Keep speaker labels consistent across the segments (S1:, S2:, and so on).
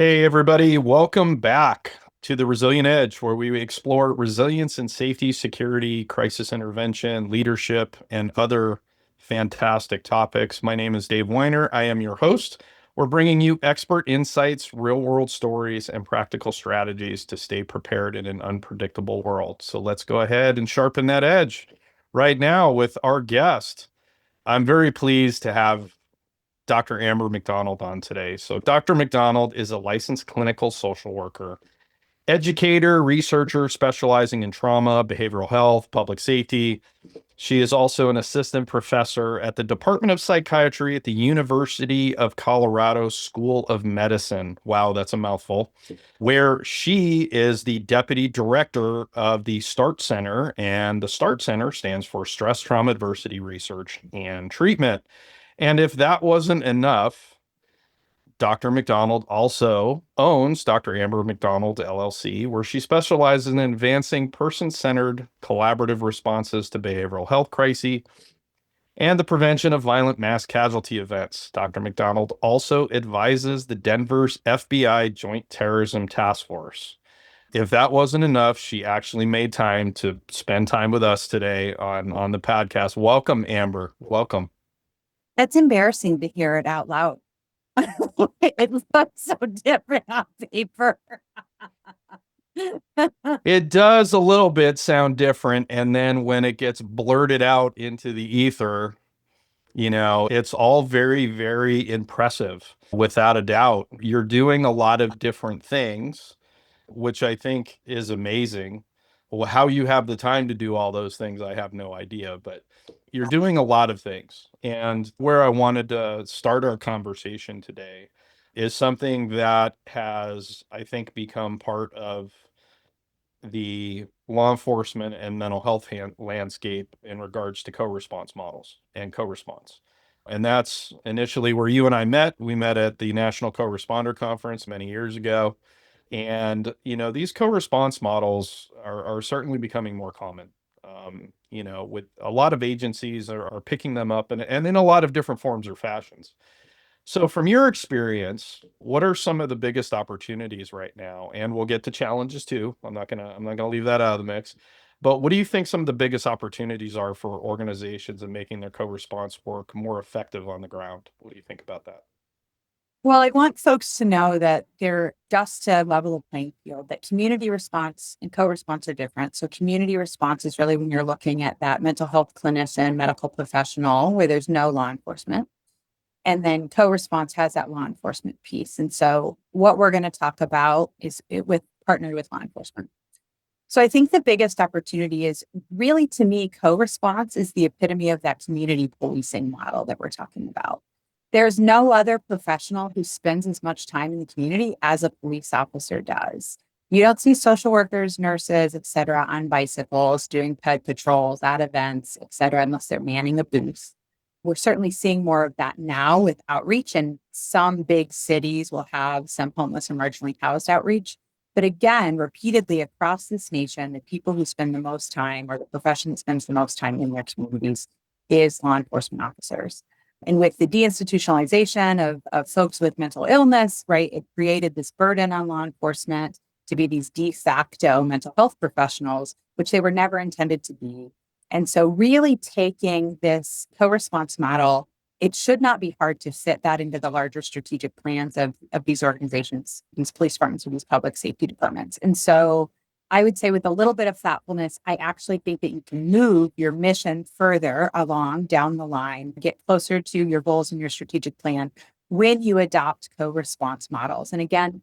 S1: Hey, everybody, welcome back to the Resilient Edge, where we explore resilience and safety, security, crisis intervention, leadership, and other fantastic topics. My name is Dave Weiner. I am your host. We're bringing you expert insights, real world stories, and practical strategies to stay prepared in an unpredictable world. So let's go ahead and sharpen that edge right now with our guest. I'm very pleased to have Dr. Amber McDonald on today. So, Dr. McDonald is a licensed clinical social worker, educator, researcher specializing in trauma, behavioral health, public safety. She is also an assistant professor at the Department of Psychiatry at the University of Colorado School of Medicine. Wow, that's a mouthful. Where she is the deputy director of the START Center, and the START Center stands for Stress Trauma Adversity Research and Treatment. And if that wasn't enough, Dr. McDonald also owns Dr. Amber McDonald LLC, where she specializes in advancing person-centered collaborative responses to behavioral health crises and the prevention of violent mass casualty events. Dr. McDonald also advises the Denver's FBI Joint Terrorism Task Force. If that wasn't enough, she actually made time to spend time with us today on the podcast. Welcome, Amber. Welcome.
S2: That's embarrassing to hear it out loud. It looks so different on paper.
S1: It does a little bit sound different, and then when it gets blurted out into the ether, it's all very, very impressive, without a doubt. You're doing a lot of different things, which I think is amazing. Well, how you have the time to do all those things, I have no idea, but you're doing a lot of things. And where I wanted to start our conversation today is something that has, I think, become part of the law enforcement and mental health landscape in regards to co-response models and co-response. And that's initially where you and I met. We met at the National Co-Responder Conference many years ago. And, these co-response models are certainly becoming more common. With a lot of agencies are picking them up and in a lot of different forms or fashions. So from your experience, what are some of the biggest opportunities right now? And we'll get to challenges too. I'm not gonna leave that out of the mix. But what do you think some of the biggest opportunities are for organizations in making their co-response work more effective on the ground? What do you think about that?
S2: Well, I want folks to know that they're just a level playing field, that community response and co-response are different. So community response is really when you're looking at that mental health clinician, medical professional, where there's no law enforcement. And then co-response has that law enforcement piece. And so what we're going to talk about is it with partnered with law enforcement. So I think the biggest opportunity is really, to me, co-response is the epitome of that community policing model that we're talking about. There's no other professional who spends as much time in the community as a police officer does. You don't see social workers, nurses, et cetera, on bicycles doing ped patrols at events, et cetera, unless they're manning a booth. We're certainly seeing more of that now with outreach, and some big cities will have some homeless and marginally housed outreach. But again, repeatedly across this nation, the people who spend the most time, or the profession that spends the most time in their communities, is law enforcement officers. And with the deinstitutionalization of folks with mental illness, right, it created this burden on law enforcement to be these de facto mental health professionals, which they were never intended to be. And so, really taking this co response model, it should not be hard to fit that into the larger strategic plans of these organizations, these police departments, or these public safety departments. And so, I would say, with a little bit of thoughtfulness, I actually think that you can move your mission further along down the line, get closer to your goals and your strategic plan when you adopt co response models. And again,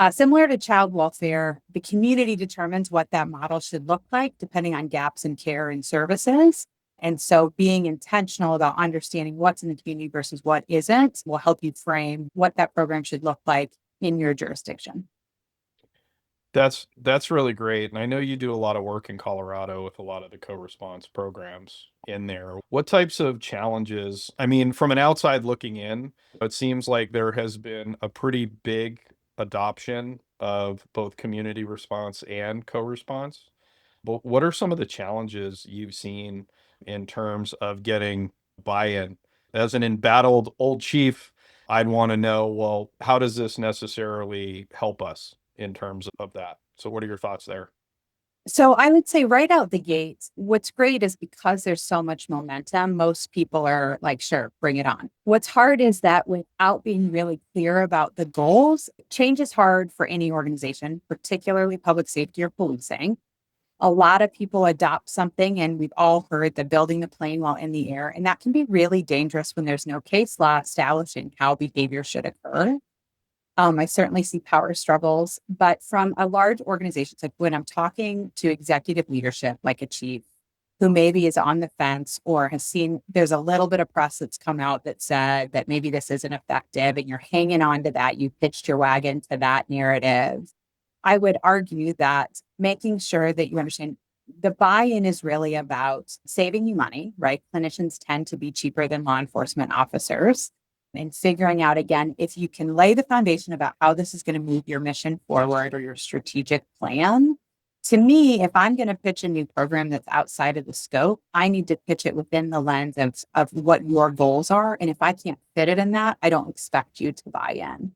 S2: similar to child welfare, the community determines what that model should look like depending on gaps in care and services. And so being intentional about understanding what's in the community versus what isn't will help you frame what that program should look like in your jurisdiction.
S1: That's really great. And I know you do a lot of work in Colorado with a lot of the co-response programs in there. What types of challenges? I mean, from an outside looking in, it seems like there has been a pretty big adoption of both community response and co-response. But what are some of the challenges you've seen in terms of getting buy-in? As an embattled old chief, I'd want to know, well, how does this necessarily help us in terms of that? So what are your thoughts there?
S2: So I would say right out the gate, what's great is because there's so much momentum, most people are like, sure, bring it on. What's hard is that without being really clear about the goals, change is hard for any organization, particularly public safety or policing. A lot of people adopt something, and we've all heard the building the plane while in the air. And that can be really dangerous when there's no case law establishing how behavior should occur. I certainly see power struggles, but from a large organization, like when I'm talking to executive leadership, like a chief who maybe is on the fence or has seen there's a little bit of press that's come out that said that maybe this isn't effective and you're hanging on to that, you pitched your wagon to that narrative. I would argue that making sure that you understand the buy-in is really about saving you money, right? Clinicians tend to be cheaper than law enforcement officers, and figuring out again, if you can lay the foundation about how this is going to move your mission forward or your strategic plan. To me, if I'm going to pitch a new program that's outside of the scope, I need to pitch it within the lens of what your goals are. And if I can't fit it in that, I don't expect you to buy in.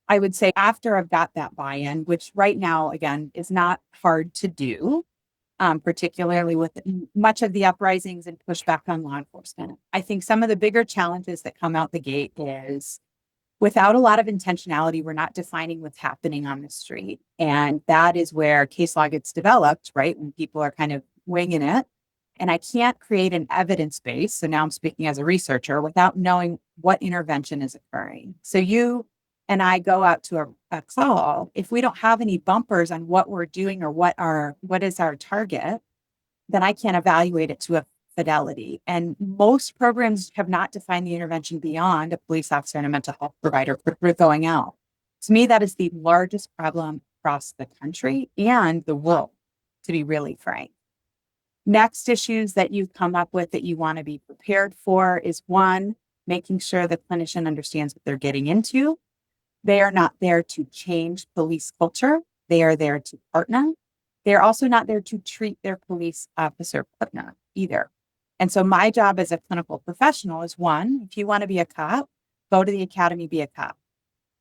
S2: I would say after I've got that buy in, which right now, again, is not hard to do, particularly with much of the uprisings and pushback on law enforcement. I think some of the bigger challenges that come out the gate is without a lot of intentionality, we're not defining what's happening on the street. And that is where case law gets developed, right? When people are kind of winging it. And I can't create an evidence base. So now I'm speaking as a researcher without knowing what intervention is occurring. So you and I go out to a call. If we don't have any bumpers on what we're doing or what is our target, then I can't evaluate it to a fidelity. And most programs have not defined the intervention beyond a police officer and a mental health provider for going out. To me, that is the largest problem across the country and the world, to be really frank. Next issues that you've come up with that you want to be prepared for is one, making sure the clinician understands what they're getting into. They are not there to change police culture. They are there to partner. They're also not there to treat their police officer partner either. And so my job as a clinical professional is one, if you want to be a cop, go to the academy, be a cop.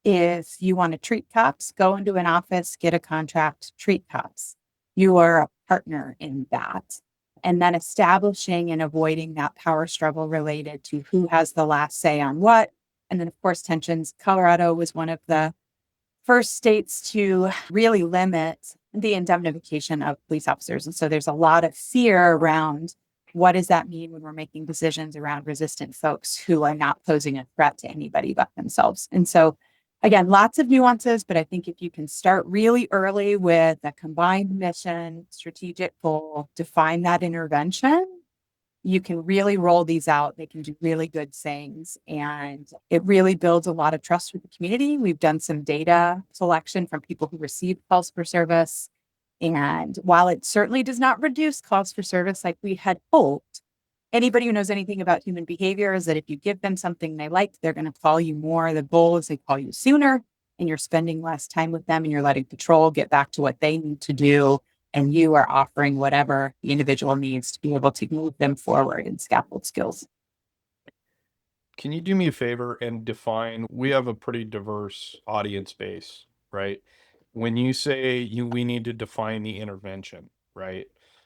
S2: If you want to treat cops, go into an office, get a contract, treat cops. You are a partner in that. And then establishing and avoiding that power struggle related to who has the last say on what. And then, of course, tensions. Colorado was one of the first states to really limit the indemnification of police officers. And so there's a lot of fear around what does that mean when we're making decisions around resistant folks who are not posing a threat to anybody but themselves. And so, again, lots of nuances, but I think if you can start really early with a combined mission, strategic goal, define that intervention, you can really roll these out. They can do really good things. And it really builds a lot of trust with the community. We've done some data selection from people who received calls for service. And while it certainly does not reduce calls for service like we had hoped, anybody who knows anything about human behavior is that if you give them something they like, they're going to call you more. The goal is they call you sooner and you're spending less time with them and you're letting patrol get back to what they need to do. And you are offering whatever the individual needs to be able to move them forward in scaffold skills.
S1: Can you do me a favor and define, we have a pretty diverse audience base, right? When you say we need to define the intervention, right?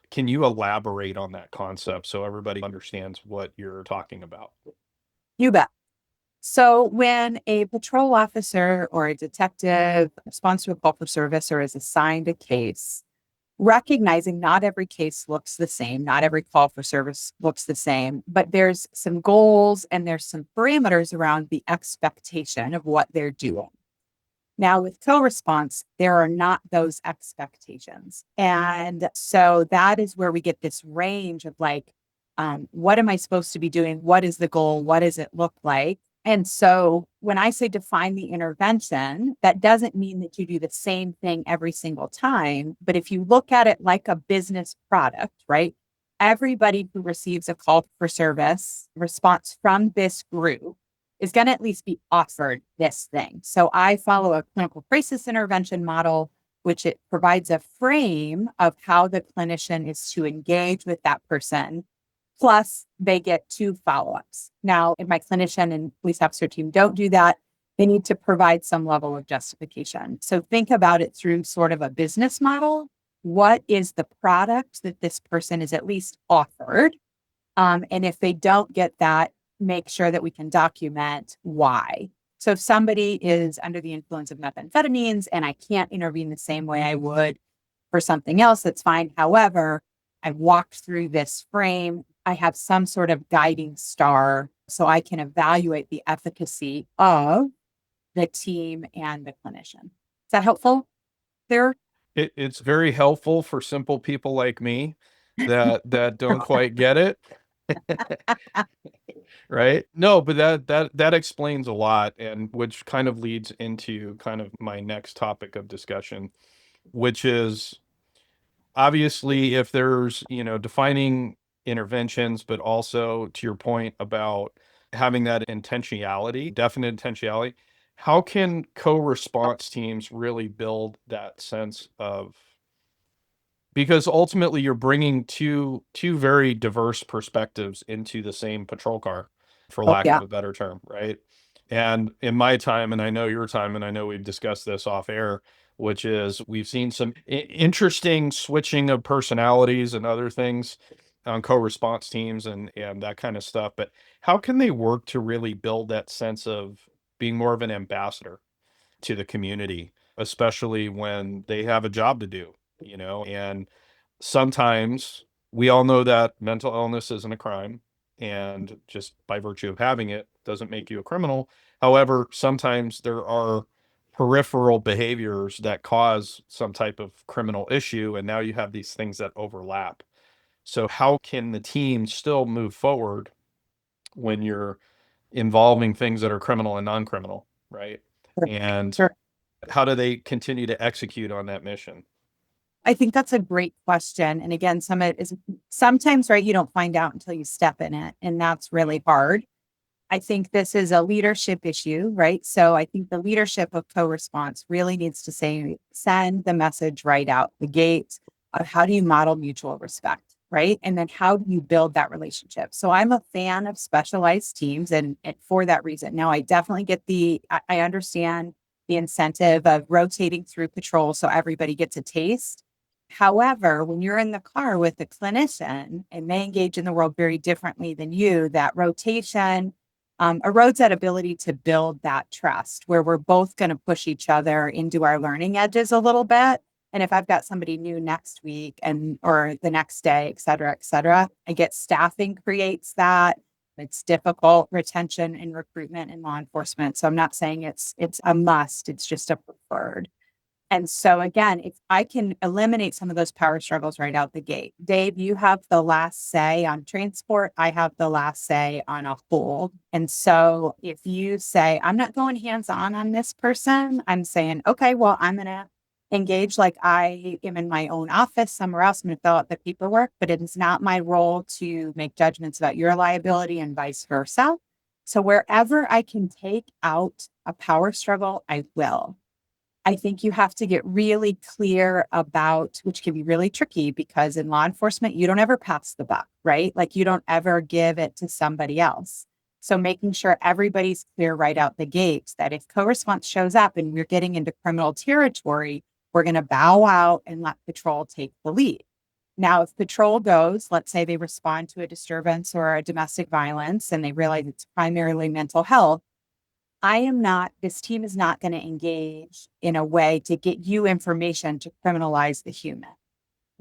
S1: Can you elaborate on that concept so everybody understands what you're talking about?
S2: You bet. So when a patrol officer or a detective responds to a call for service or is assigned a case, recognizing not every case looks the same, not every call for service looks the same, but there's some goals and there's some parameters around the expectation of what they're doing. Now, with co-response, there are not those expectations. And so that is where we get this range of like, what am I supposed to be doing? What is the goal? What does it look like? And so when I say define the intervention, that doesn't mean that you do the same thing every single time. But if you look at it like a business product, right? Everybody who receives a call for service response from this group is going to at least be offered this thing. So I follow a clinical crisis intervention model, which it provides a frame of how the clinician is to engage with that person Plus, they get 2 follow-ups. Now, if my clinician and police officer team don't do that, they need to provide some level of justification. So think about it through sort of a business model. What is the product that this person is at least offered? And if they don't get that, make sure that we can document why. So if somebody is under the influence of methamphetamines and I can't intervene the same way I would for something else, that's fine. However, I've walked through this frame. I have some sort of guiding star so I can evaluate the efficacy of the team and the clinician. Is that helpful there?
S1: It's very helpful for simple people like me that don't quite get it. Right? No, but that explains a lot, and which kind of leads into kind of my next topic of discussion, which is obviously if there's, defining interventions, but also to your point about having that intentionality, definite intentionality, how can co-response teams really build that sense of, because ultimately you're bringing two very diverse perspectives into the same patrol car, for
S2: Oh,
S1: lack of
S2: yeah.
S1: a better term, right? And in my time, and I know your time, and I know we've discussed this off air, which is we've seen some interesting switching of personalities and other things on co-response teams and that kind of stuff. But how can they work to really build that sense of being more of an ambassador to the community, especially when they have a job to do, and sometimes we all know that mental illness isn't a crime, and just by virtue of having it doesn't make you a criminal. However, sometimes there are peripheral behaviors that cause some type of criminal issue, and now you have these things that overlap. So how can the team still move forward when you're involving things that are criminal and non-criminal, right?
S2: Sure.
S1: And
S2: Sure.
S1: how do they continue to execute on that mission?
S2: I think that's a great question. And again, some of it is sometimes, right, you don't find out until you step in it. And that's really hard. I think this is a leadership issue, right? So I think the leadership of co-response really needs to send the message right out the gate of how do you model mutual respect, right? And then how do you build that relationship? So I'm a fan of specialized teams and for that reason. Now I definitely get I understand the incentive of rotating through patrol so everybody gets a taste. However, when you're in the car with a clinician and they engage in the world very differently than you, that rotation erodes that ability to build that trust where we're both going to push each other into our learning edges a little bit. And if I've got somebody new next week or the next day, et cetera, I get staffing creates that. It's difficult retention and recruitment in law enforcement. So I'm not saying it's a must. It's just a preferred. And so again, if I can eliminate some of those power struggles right out the gate, Dave, you have the last say on transport. I have the last say on a hold. And so if you say, I'm not going hands-on this person, I'm saying, okay, well, I'm going to engage like I am in my own office somewhere else. I'm going to fill out the paperwork, but it is not my role to make judgments about your liability and vice versa. So wherever I can take out a power struggle, I will. I think you have to get really clear about, which can be really tricky because in law enforcement, you don't ever pass the buck, right? Like you don't ever give it to somebody else. So making sure everybody's clear right out the gates that if co-response shows up and we're getting into criminal territory, we're going to bow out and let patrol take the lead. Now, if patrol goes, let's say they respond to a disturbance or a domestic violence and they realize it's primarily mental health, this team is not going to engage in a way to get you information to criminalize the human.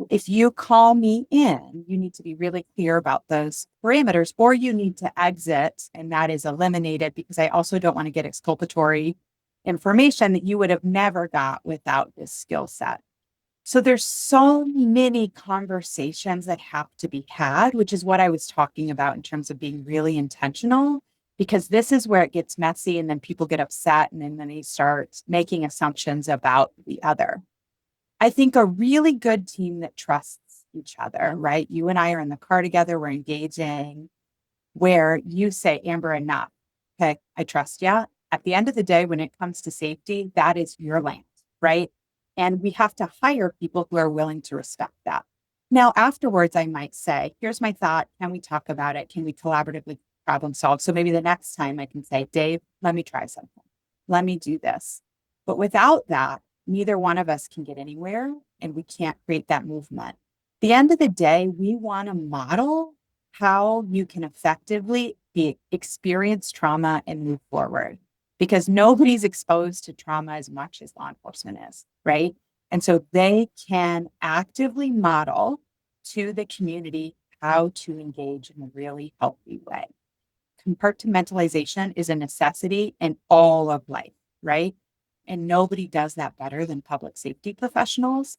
S2: If you call me in, you need to be really clear about those parameters, or you need to exit, and that is eliminated because I also don't want to get exculpatory information that you would have never got without this skill set. So there's so many conversations that have to be had, which is what I was talking about in terms of being really intentional, because this is where it gets messy and then people get upset and then they start making assumptions about the other. I think a really good team that trusts each other, right? You and I are in the car together, we're engaging, where you say, Amber, enough. Okay, I trust you. At the end of the day, when it comes to safety, that is your land, right? And we have to hire people who are willing to respect that. Now, afterwards, I might say, here's my thought. Can we talk about it? Can we collaboratively problem solve? So maybe the next time I can say, Dave, let me try something. Let me do this. But without that, neither one of us can get anywhere and we can't create that movement. At the end of the day, we want to model how you can effectively experience trauma and move forward because nobody's exposed to trauma as much as law enforcement is, right? And so they can actively model to the community how to engage in a really healthy way. Compartmentalization is a necessity in all of life, right? And nobody does that better than public safety professionals.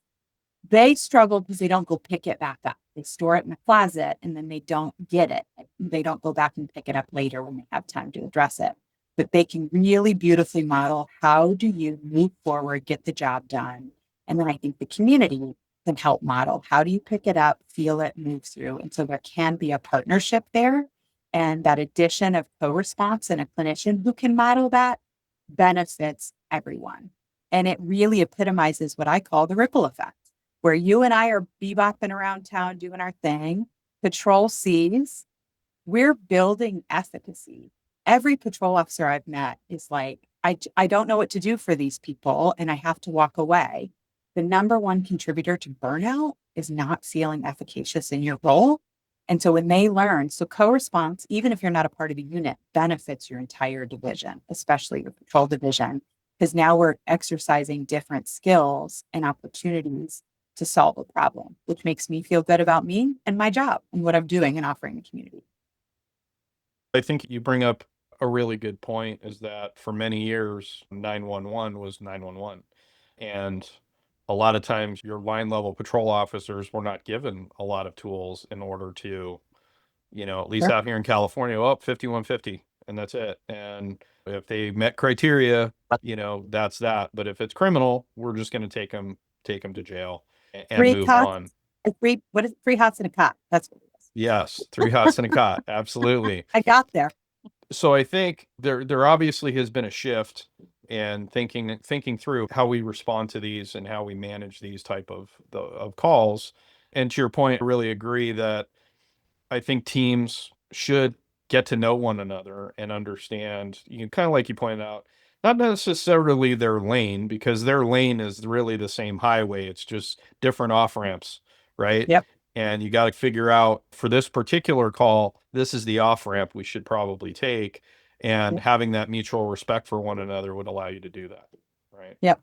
S2: They struggle because they don't go pick it back up. They store it in the closet and then they don't get it. They don't go back and pick it up later when they have time to address it. But they can really beautifully model how do you move forward, get the job done. And then I think the community can help model how do you pick it up, feel it, move through. And so there can be a partnership there. And that addition of co-response and a clinician who can model that benefits everyone. And it really epitomizes what I call the ripple effect where you and I are bebopping around town doing our thing. Patrol sees, we're building efficacy. Every patrol officer I've met is like, I don't know what to do for these people and I have to walk away. The number one contributor to burnout is not feeling efficacious in your role. And so when they learn, so co-response, even if you're not a part of a unit, benefits your entire division, especially your patrol division, because now we're exercising different skills and opportunities to solve a problem, which makes me feel good about me and my job and what I'm doing and offering the community.
S1: I think you bring up a really good point is that for many years, 911 was 911. And a lot of times your line level patrol officers were not given a lot of tools in order to, at least
S2: Sure.
S1: out here in California, 5150, and that's it. And if they met criteria, that's that. But if it's criminal, we're just going to take them to jail and
S2: Three
S1: move
S2: cots,
S1: on.
S2: what is it? Three hots and a cot. That's what it is.
S1: Yes, three hots and a cot. Absolutely.
S2: I got there.
S1: So I think there obviously has been a shift in thinking through how we respond to these and how we manage these type of calls. And to your point, I really agree that I think teams should get to know one another and understand, kind of like you pointed out, not necessarily their lane, because their lane is really the same highway. It's just different off ramps, right?
S2: Yep.
S1: And you got to figure out for this particular call, this is the off ramp we should probably take. And
S2: Yep.
S1: having that mutual respect for one another would allow you to do that, right?
S2: Yep.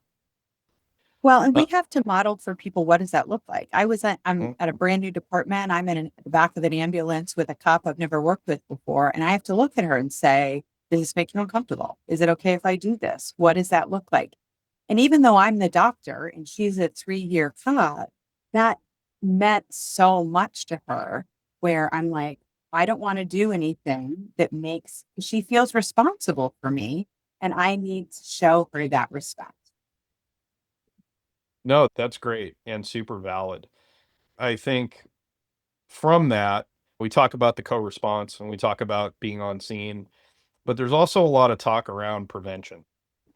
S2: Well, and
S1: Uh,
S2: we have to model for people what does that look like? I'm at a brand new department. I'm in the back of an ambulance with a cop I've never worked with before, and I have to look at her and say, "Does this make you uncomfortable? Is it okay if I do this? What does that look like?" And even though I'm the doctor and she's a 3-year cop, that meant so much to her. Where I'm like, I don't want to do anything that makes she feels responsible for me, and I need to show her that respect.
S1: no, that's great and super valid. I think from that, we talk about the co-response and we talk about being on scene, but there's also a lot of talk around prevention.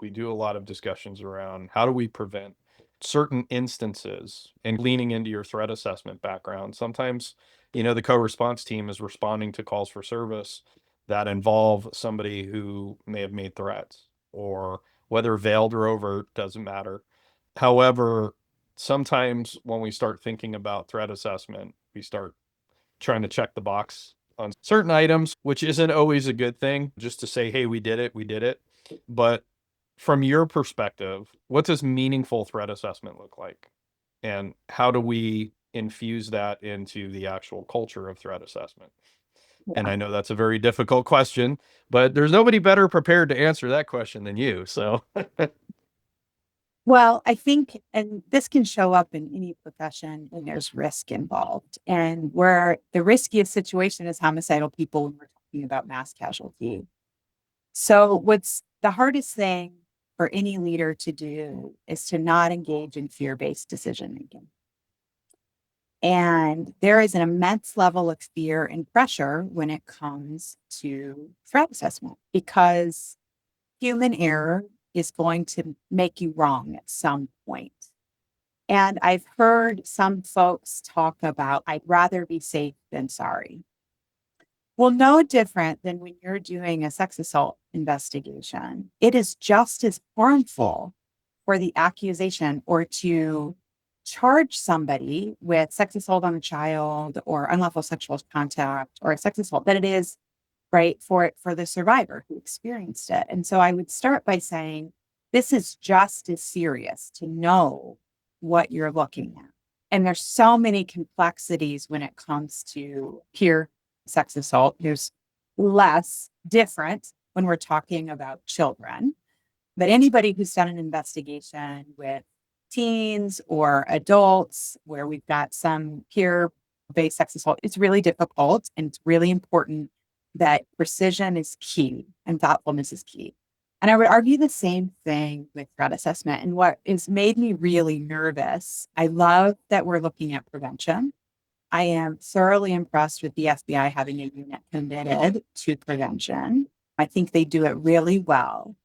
S1: We do a lot of discussions around how do we prevent certain instances and leaning into your threat assessment background. Sometimes, the co-response team is responding to calls for service that involve somebody who may have made threats or whether veiled or overt doesn't matter. However, sometimes when we start thinking about threat assessment, we start trying to check the box on certain items, which isn't always a good thing, just to say, hey, we did it, we did it. But from your perspective, what does meaningful threat assessment look like? And how do we infuse that into the actual culture of threat assessment? And I know that's a very difficult question, but there's nobody better prepared to answer that question than you. So,
S2: Well, I think, and this can show up in any profession when there's risk involved. And where the riskiest situation is homicidal people when we're talking about mass casualty. So, what's the hardest thing for any leader to do is to not engage in fear based decision making. And there is an immense level of fear and pressure when it comes to threat assessment because human error is going to make you wrong at some point. And I've heard some folks talk about, I'd rather be safe than sorry. Well, no different than when you're doing a sex assault investigation. It is just as harmful for the accusation or to charge somebody with sex assault on a child or unlawful sexual contact or a sex assault than it is right for the survivor who experienced it. And so I would start by saying this is just as serious to know what you're looking at. And there's so many complexities when it comes to peer sex assault. There's less different when we're talking about children. But anybody who's done an investigation with teens or adults where we've got some peer based sex assault, it's really difficult and it's really important that precision is key and thoughtfulness is key. And I would argue the same thing with threat assessment. And what has made me really nervous, I love that we're looking at prevention. I am thoroughly impressed with the FBI having a unit committed to prevention. I think they do it really well.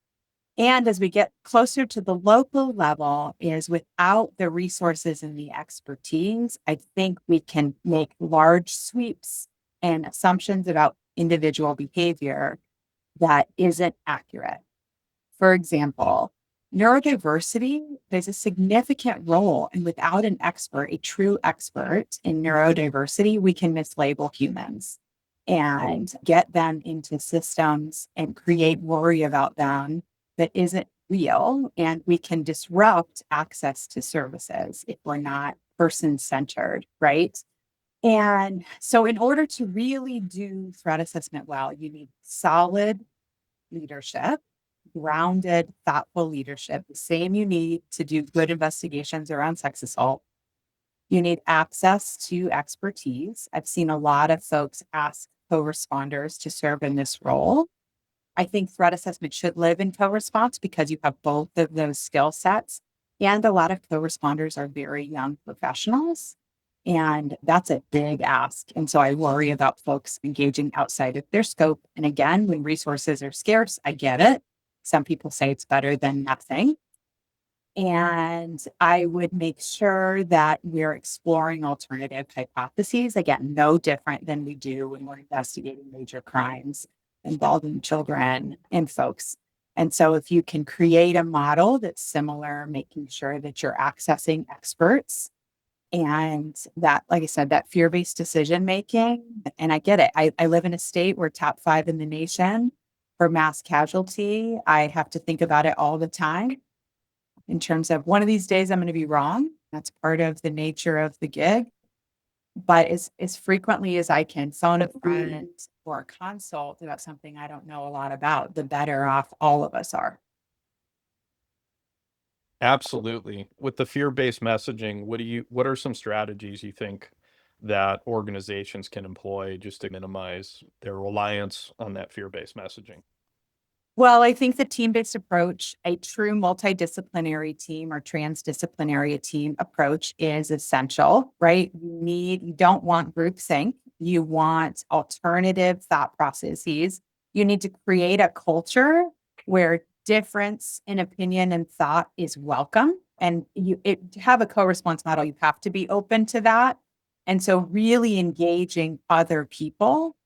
S2: And as we get closer to the local level, is without the resources and the expertise, I think we can make large sweeps and assumptions about individual behavior that isn't accurate. For example, neurodiversity plays a significant role, and without an expert, a true expert in neurodiversity, we can mislabel humans and get them into systems and create worry about them that isn't real. And we can disrupt access to services if we're not person centered, right? And so, in order to really do threat assessment well, you need solid leadership, grounded, thoughtful leadership, the same you need to do good investigations around sex assault. You need access to expertise. I've seen a lot of folks ask co-responders to serve in this role. I think threat assessment should live in co-response because you have both of those skill sets. And a lot of co-responders are very young professionals. And that's a big ask. And so I worry about folks engaging outside of their scope. And again, when resources are scarce, I get it. Some people say it's better than nothing. And I would make sure that we're exploring alternative hypotheses. Again, no different than we do when we're investigating major crimes involving children and folks. And so if you can create a model that's similar, making sure that you're accessing experts and that, like I said, that fear-based decision making. And I get it. I live in a state where top 5 in the nation for mass casualty. I have to think about it all the time in terms of one of these days I'm going to be wrong. That's part of the nature of the gig. But as frequently as I can phone a friend or consult about something I don't know a lot about, the better off all of us are.
S1: Absolutely. With the fear-based messaging, what are some strategies you think that organizations can employ just to minimize their reliance on that fear-based messaging?
S2: Well, I think the team-based approach, a true multidisciplinary team or transdisciplinary team approach is essential, right? You don't want groupthink. You want alternative thought processes. You need to create a culture where difference in opinion and thought is welcome. And to have a co-response model, you have to be open to that. And so really engaging other people.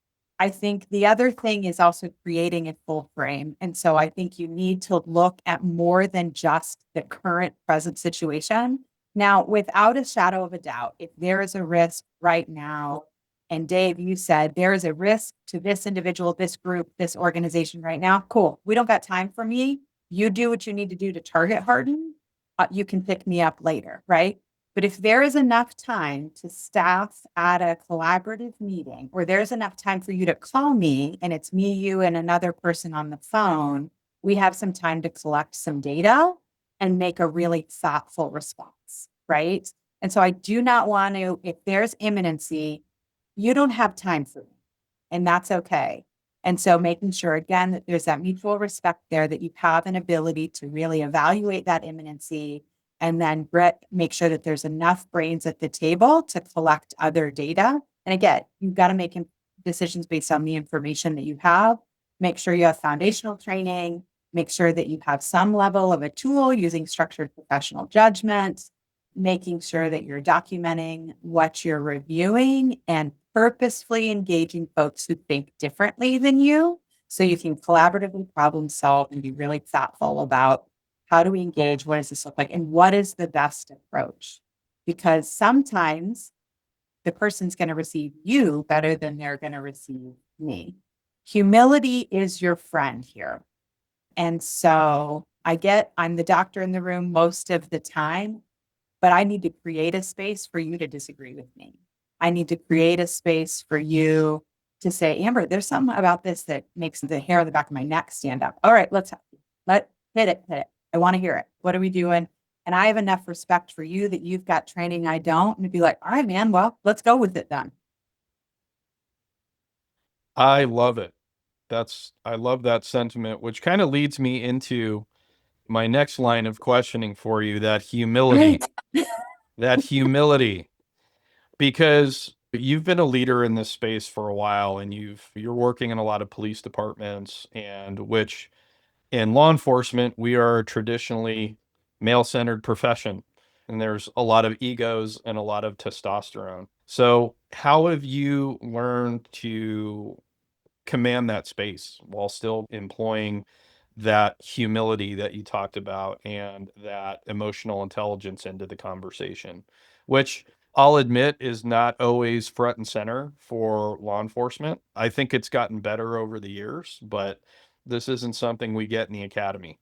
S2: I think the other thing is also creating a full frame. And so I think you need to look at more than just the current present situation. Now, without a shadow of a doubt, if there is a risk right now, and Dave, you said there is a risk to this individual, this group, this organization right now, cool. We don't got time for me. You do what you need to do to target harden. You can pick me up later, right? But if there is enough time to staff at a collaborative meeting, or there's enough time for you to call me and it's me, you, and another person on the phone, we have some time to collect some data and make a really thoughtful response, right? And so I do not want to, if there's imminency, you don't have time for me, and that's okay. And so making sure, again, that there's that mutual respect there, that you have an ability to really evaluate that imminency and then make sure that there's enough brains at the table to collect other data. And again, you've got to make decisions based on the information that you have. Make sure you have foundational training. Make sure that you have some level of a tool using structured professional judgment. making sure that you're documenting what you're reviewing and purposefully engaging folks who think differently than you so you can collaboratively problem solve and be really thoughtful about how do we engage, what does this look like, and what is the best approach. Because sometimes the person's going to receive you better than they're going to receive me. Humility is your friend here. And so I'm the doctor in the room most of the time, but I need to create a space for you to disagree with me. I need to create a space for you to say, Amber, there's something about this that makes the hair on the back of my neck stand up. All right, let hit it. I want to hear it. What are we doing? And I have enough respect for you that you've got training I don't, and to be like, all right, man, well, let's go with it then.
S1: I love it. I love that sentiment, which kind of leads me into my next line of questioning for you,
S2: Right.
S1: that humility, because you've been a leader in this space for a while and you're working in a lot of police departments, and which in law enforcement, we are a traditionally male-centered profession, and there's a lot of egos and a lot of testosterone. So, how have you learned to command that space while still employing that humility that you talked about and that emotional intelligence into the conversation, which I'll admit is not always front and center for law enforcement. I think it's gotten better over the years, but this isn't something we get in the academy.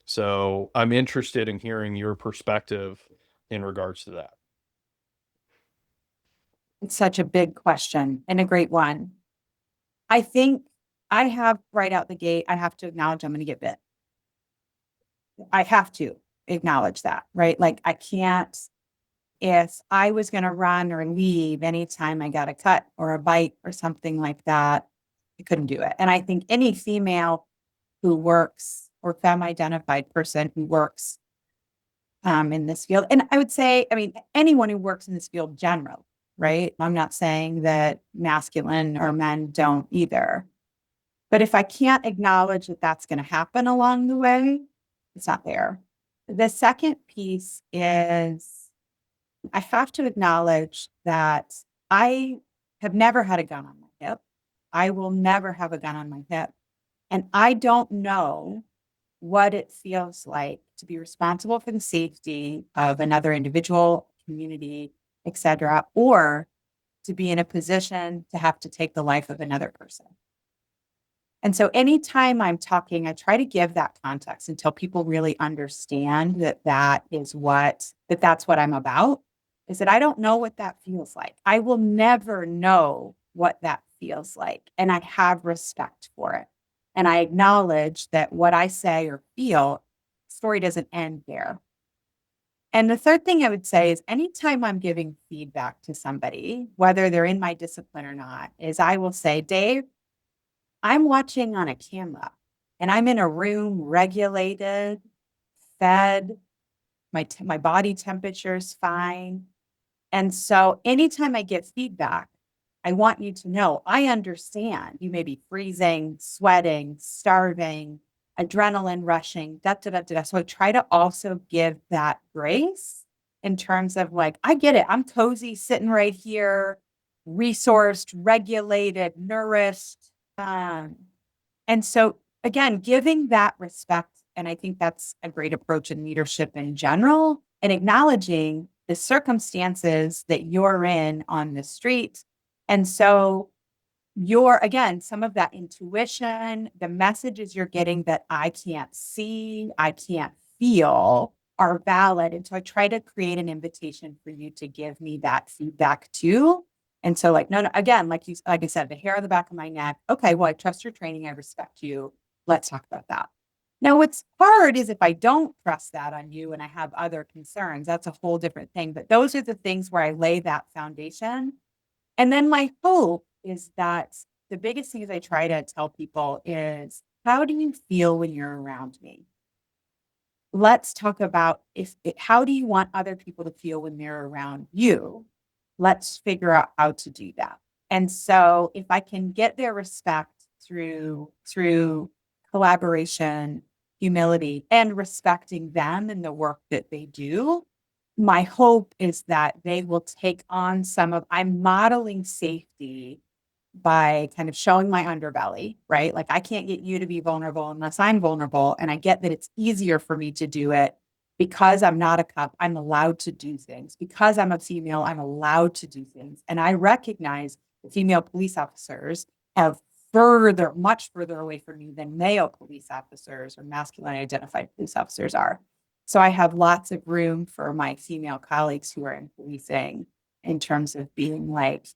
S1: So I'm interested in hearing your perspective in regards to that.
S2: It's such a big question and a great one. I think I have right out the gate, I have to acknowledge I'm going to get bit. I have to acknowledge that, right? Like I can't, if I was going to run or leave anytime I got a cut or a bite or something like that, I couldn't do it. And I think any female who works or femme identified person who works in this field, and I would say, I mean, anyone who works in this field generally, right? I'm not saying that masculine or men don't either. But if I can't acknowledge that that's going to happen along the way, it's not there. The second piece is I have to acknowledge that I have never had a gun on my hip. I will never have a gun on my hip. And I don't know what it feels like to be responsible for the safety of another individual, community, etc., or to be in a position to have to take the life of another person. And so anytime I'm talking, I try to give that context until people really understand that that's what I'm about, is that I don't know what that feels like. I will never know what that feels like. And I have respect for it. And I acknowledge that what I say or feel, story doesn't end there. And the third thing I would say is anytime I'm giving feedback to somebody, whether they're in my discipline or not, is I will say, Dave, I'm watching on a camera and I'm in a room regulated, fed, my body temperature is fine. And so anytime I get feedback, I want you to know I understand you may be freezing, sweating, starving, adrenaline rushing, da, da, da, da. So I try to also give that grace in terms of like, I get it. I'm cozy sitting right here, resourced, regulated, nourished. And so again, giving that respect, and I think that's a great approach in leadership in general, and acknowledging the circumstances that you're in on the street. And so again, some of that intuition, the messages you're getting that I can't see, I can't feel are valid. And so I try to create an invitation for you to give me that feedback too. And so like, no, again, like I said, the hair on the back of my neck. Okay, well, I trust your training. I respect you. Let's talk about that. Now, what's hard is if I don't trust that on you and I have other concerns, that's a whole different thing. But those are the things where I lay that foundation. And then my hope is that the biggest thing is I try to tell people is, how do you feel when you're around me? Let's talk about how do you want other people to feel when they're around you? Let's figure out how to do that. And so if I can get their respect through collaboration, humility, and respecting them and the work that they do, my hope is that they will take on I'm modeling safety by kind of showing my underbelly, right? Like I can't get you to be vulnerable unless I'm vulnerable. And I get that it's easier for me to do it because I'm not a cop. I'm allowed to do things. Because I'm a female, I'm allowed to do things. And I recognize that female police officers have much further away from me than male police officers or masculine identified police officers are. So I have lots of room for my female colleagues who are in policing in terms of being like,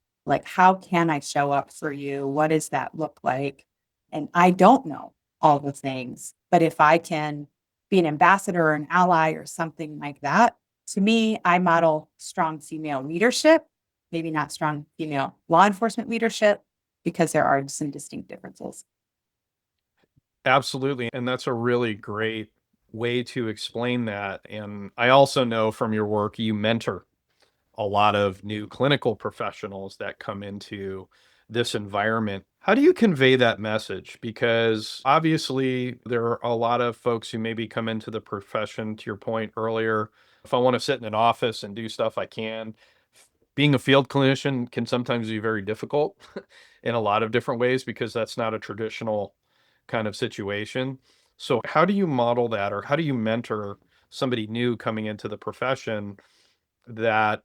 S2: how can I show up for you? What does that look like? And I don't know all the things, but if I can be an ambassador or an ally or something like that, to me, I model strong female leadership, maybe not strong female law enforcement leadership, because there are some distinct differences.
S1: Absolutely. And that's a really great way to explain that. And I also know from your work, you mentor a lot of new clinical professionals that come into this environment. How do you convey that message? Because obviously, there are a lot of folks who maybe come into the profession, to your point earlier. If I want to sit in an office and do stuff, I can. Being a field clinician can sometimes be very difficult in a lot of different ways because that's not a traditional kind of situation. So, how do you model that, or how do you mentor somebody new coming into the profession that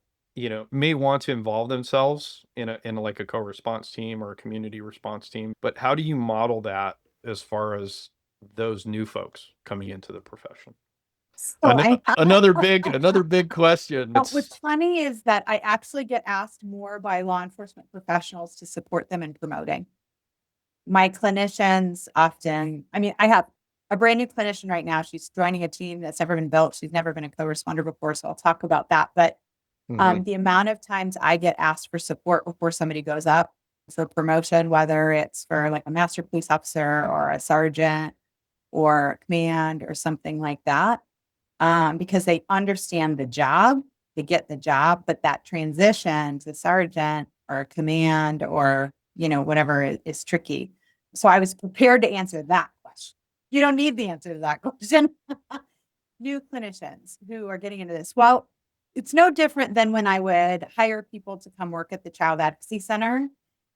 S1: may want to involve themselves in like a co-response team or a community response team, but how do you model that as far as those new folks coming into the profession?
S2: So I
S1: Another big question.
S2: What's
S1: It's
S2: funny is that I actually get asked more by law enforcement professionals to support them in promoting. My clinicians often, I mean, I have a brand new clinician right now. She's joining a team that's never been built. She's never been a co-responder before. So I'll talk about that. But
S1: Mhm.
S2: the amount of times I get asked for support before somebody goes up for promotion, whether it's for like a master police officer or a sergeant or command or something like that, because they understand the job, they get the job, but that transition to sergeant or command or, whatever is tricky. So I was prepared to answer that question. You don't need the answer to that question. New clinicians who are getting into this. Well, it's no different than when I would hire people to come work at the Child Advocacy Center,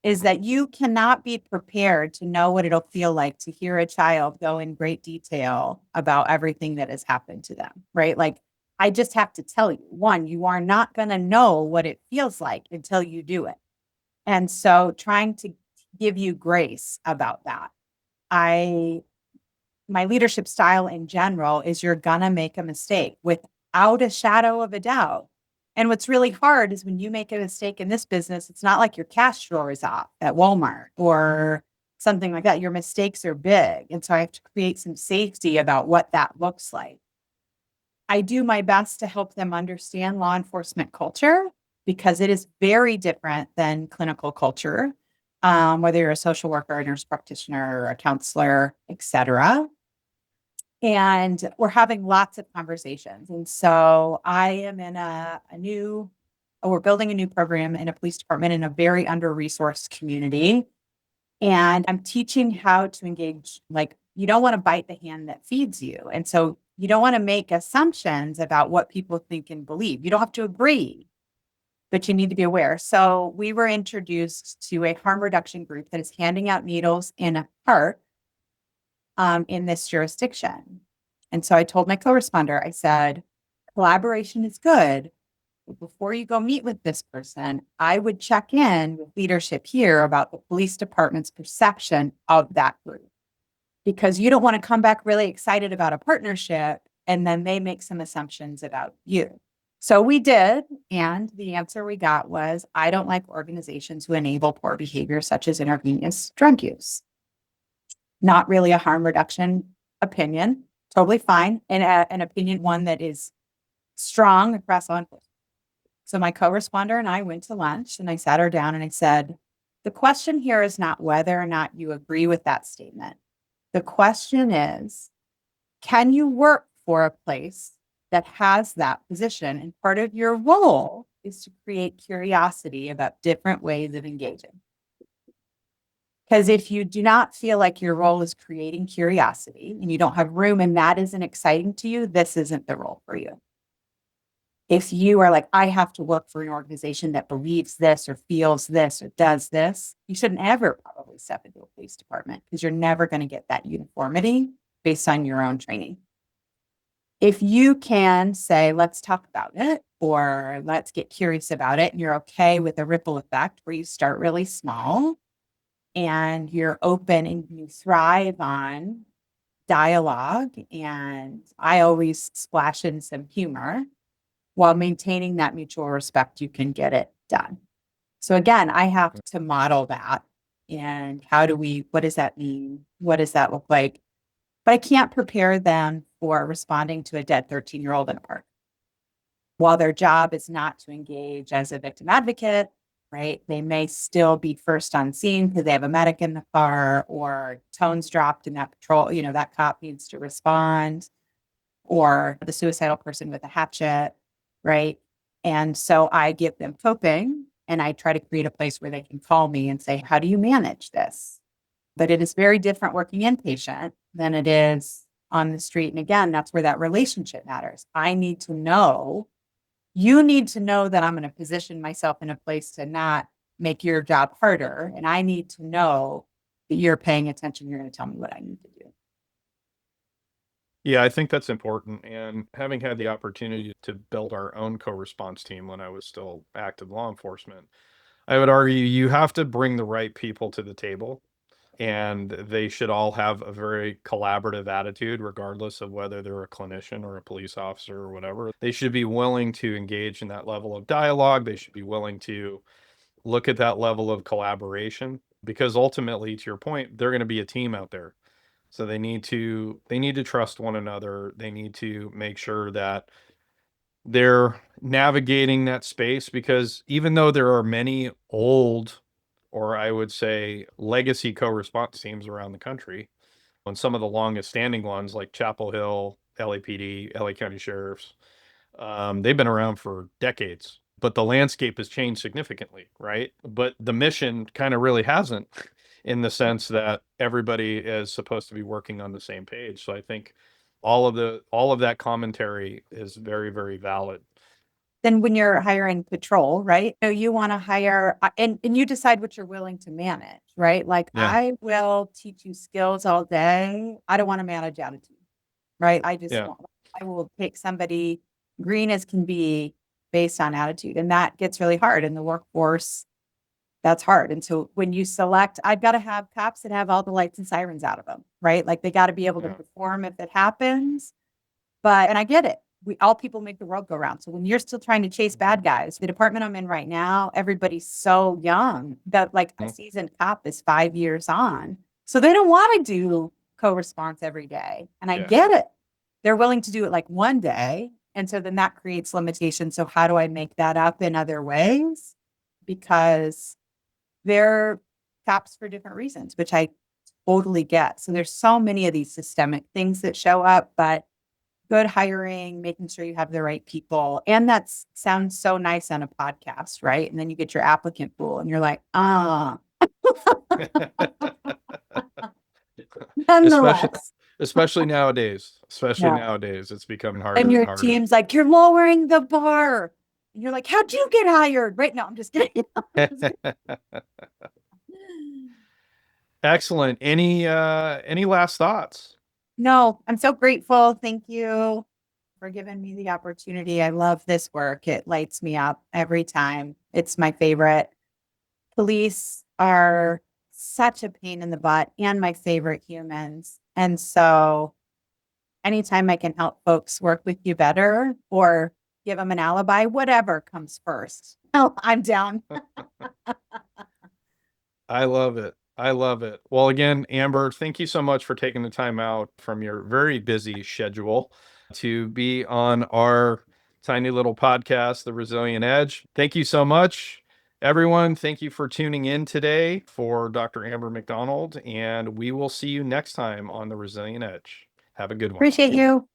S2: is that you cannot be prepared to know what it'll feel like to hear a child go in great detail about everything that has happened to them, right? Like, I just have to tell you, one, you are not going to know what it feels like until you do it. And so trying to give you grace about that. I My leadership style in general is you're gonna make a mistake without a shadow of a doubt. And what's really hard is when you make a mistake in this business, it's not like your cash drawer is off at Walmart or something like that. Your mistakes are big. And so I have to create some safety about what that looks like. I do my best to help them understand law enforcement culture because it is very different than clinical culture. Whether you're a social worker, a nurse practitioner, or a counselor, et cetera. And we're having lots of conversations. And so I am in we're building a new program in a police department in a very under-resourced community. And I'm teaching how to engage, like, you don't want to bite the hand that feeds you. And so you don't want to make assumptions about what people think and believe. You don't have to agree, but you need to be aware. So we were introduced to a harm reduction group that is handing out needles in a park in this jurisdiction. And so I told my co-responder, I said, collaboration is good. But before you go meet with this person, I would check in with leadership here about the police department's perception of that group. Because you don't want to come back really excited about a partnership and then they make some assumptions about you. So we did. And the answer we got was, I don't like organizations who enable poor behavior, such as intravenous drug use. Not really a harm reduction opinion, totally fine. And an opinion, one that is strong across law enforcement. So my co-responder and I went to lunch and I sat her down and I said, the question here is not whether or not you agree with that statement. The question is, can you work for a place that has that position? And part of your role is to create curiosity about different ways of engaging. Because if you do not feel like your role is creating curiosity and you don't have room and that isn't exciting to you, this isn't the role for you. If you are like, I have to work for an organization that believes this or feels this or does this, you shouldn't ever probably step into a police department because you're never going to get that uniformity based on your own training. If you can say, let's talk about it, or let's get curious about it, and you're okay with a ripple effect where you start really small and you're open and you thrive on dialogue. And I always splash in some humor while maintaining that mutual respect, you can get it done. So again, I have to model that. And what does that mean? What does that look like? But I can't prepare them for responding to a dead 13-year-old in a park. While their job is not to engage as a victim advocate, right? They may still be first on scene because they have a medic in the car or tones dropped in that patrol, that cop needs to respond, or the suicidal person with a hatchet, right? And so I give them coping and I try to create a place where they can call me and say, how do you manage this? But it is very different working inpatient than it is on the street. And again, that's where that relationship matters. You need to know that I'm going to position myself in a place to not make your job harder. And I need to know that you're paying attention. You're going to tell me what I need to do.
S1: Yeah, I think that's important. And having had the opportunity to build our own co-response team when I was still active law enforcement, I would argue you have to bring the right people to the table, and they should all have a very collaborative attitude, regardless of whether they're a clinician or a police officer or whatever. They should be willing to engage in that level of dialogue. They should be willing to look at that level of collaboration because ultimately, to your point, they're going to be a team out there. So they need to trust one another. They need to make sure that they're navigating that space because even though there are many old, or I would say legacy co-response teams around the country, and some of the longest standing ones like Chapel Hill, LAPD, LA County Sheriffs, they've been around for decades, but the landscape has changed significantly, right? But the mission kind of really hasn't, in the sense that everybody is supposed to be working on the same page. So I think all of that commentary is very, very valid.
S2: Then when you're hiring patrol, right? So you want to hire and you decide what you're willing to manage, right? Like
S1: Yeah,
S2: I will teach you skills all day. I don't want to manage attitude, right?
S1: yeah,
S2: I will take somebody green as can be based on attitude. And that gets really hard in the workforce. That's hard. And so when you select, I've got to have cops that have all the lights and sirens out of them, right? Like they got to be able to
S1: yeah,
S2: perform if it happens. And I get it. All people make the world go round. So when you're still trying to chase bad guys, the department I'm in right now, everybody's so young that like a
S1: mhm,
S2: seasoned cop is 5 years on. So they don't want to do co-response every day. And I
S1: yeah.
S2: get it. They're willing to do it like one day. And so then that creates limitations. So how do I make that up in other ways? Because they're cops for different reasons, which I totally get. So there's so many of these systemic things that show up, but good hiring, making sure you have the right people. And that sounds so nice on a podcast, right? And then you get your applicant pool and you're like,
S1: Especially
S2: nonetheless.
S1: especially nowadays. Especially
S2: Yeah.
S1: nowadays, it's becoming
S2: And
S1: harder and
S2: your
S1: harder.
S2: team's like, you're lowering the bar. And you're like, how'd you get hired? Right now, I'm just kidding.
S1: Excellent. Any last thoughts?
S2: No, I'm so grateful. Thank you for giving me the opportunity. I love this work. It lights me up every time. It's my favorite. Police are such a pain in the butt and my favorite humans. And so anytime I can help folks work with you better or give them an alibi, whatever comes first. Oh, I'm down.
S1: I love it. I love it. Well, again, Amber, thank you so much for taking the time out from your very busy schedule to be on our tiny little podcast, The Resilient Edge. Thank you so much, everyone. Thank you for tuning in today for Dr. Amber McDonald, and we will see you next time on The Resilient Edge. Have a good one.
S2: Appreciate you.